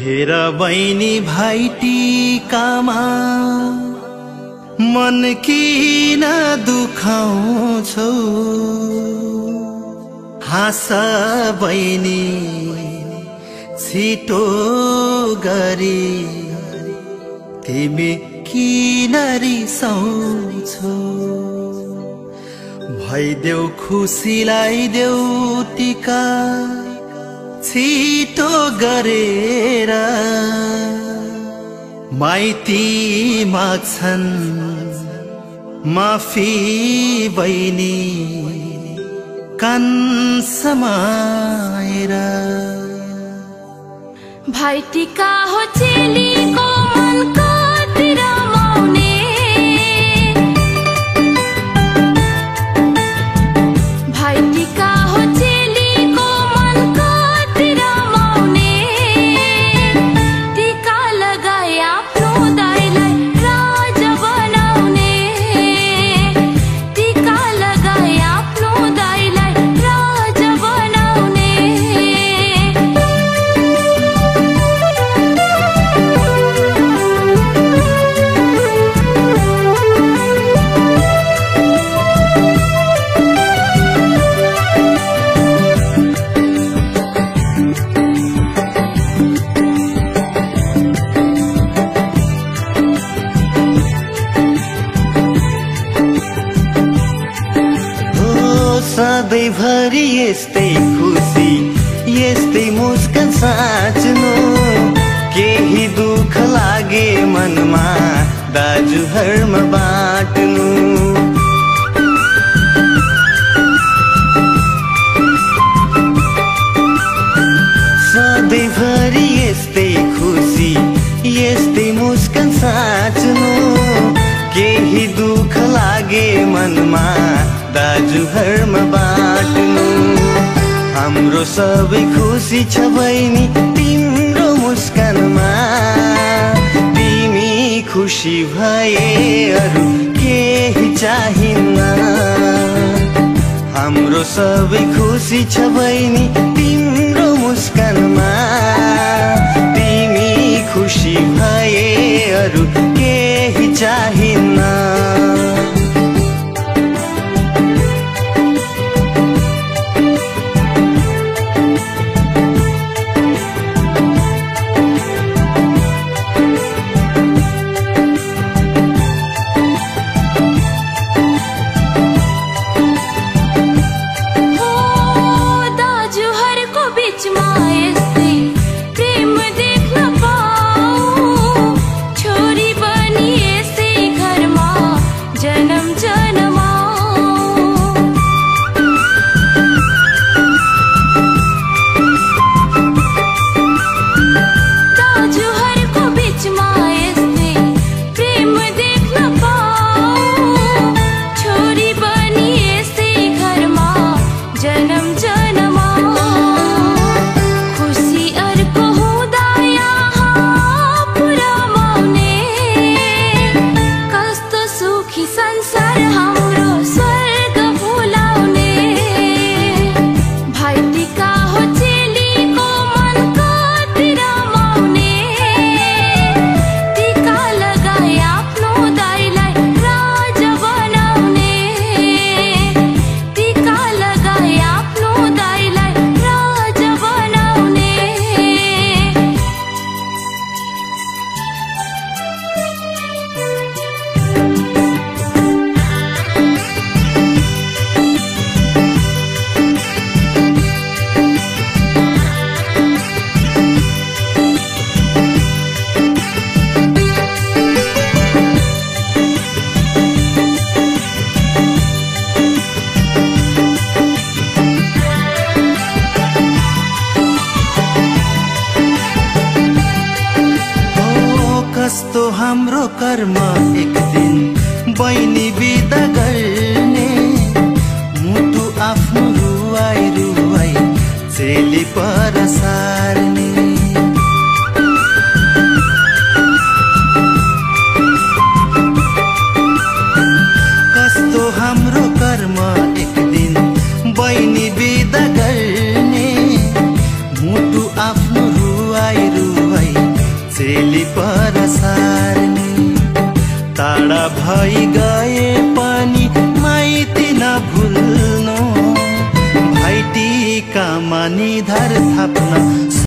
हेर बहिनी भाइ टिकामा मन किन दुखाउँछौ हाँस बहिनी छिटो गरी तिमी किन रिसाउँछौ भइदेऊ खुसीलाई देऊ टिका छिटो गरेर माइती माग्छन् माफी बहिनी कान समाएर भाइ टिका हो चेलीको मन कति रमाउने भाइ टिका हो चेलीको मन कति रमाउने टिका लगाए आफ्नो दाइलाई राजा बनाउने टिका लगाए आफ्नो दाइलाई राजा बनाउने सधैँभरि यस्तै खुसी यस्तै मुस्कान साँच्नु केही दुःख लागे मनमा दाजुहरुमा बाँड्नु सधैँभरि यस्तै खुसी यस्तै मुस्कान साँच्नु केही दुःख लागे मनमा दाजुहरुमा बाँड्नु हाम्रो सबै खुसी छ बहिनी तिम्रो मुस्कानमा तिमी खुसी भए अरु केही चाहिन्न हाम्रो सबै खुसी छ बहिनी तिम्रो मुस्कानमा तिमी खुसी भए अरु केही चाहिन्न कस्तो हाम्रो कर्म एक दिन बहिनी बिदा गर्ने मुटु आफ्नो रुवाई रुवाई चेली पर सार्ने कस्तो हाम्रो कर्म एक दिन बहिनी बिदा गर्ने मुटु आफ्नो रुवाई रुवाई रेली पर सार्ने टाढा भई गए पनि माइती नभुल्नु भाइटीकामा निधार थाप्न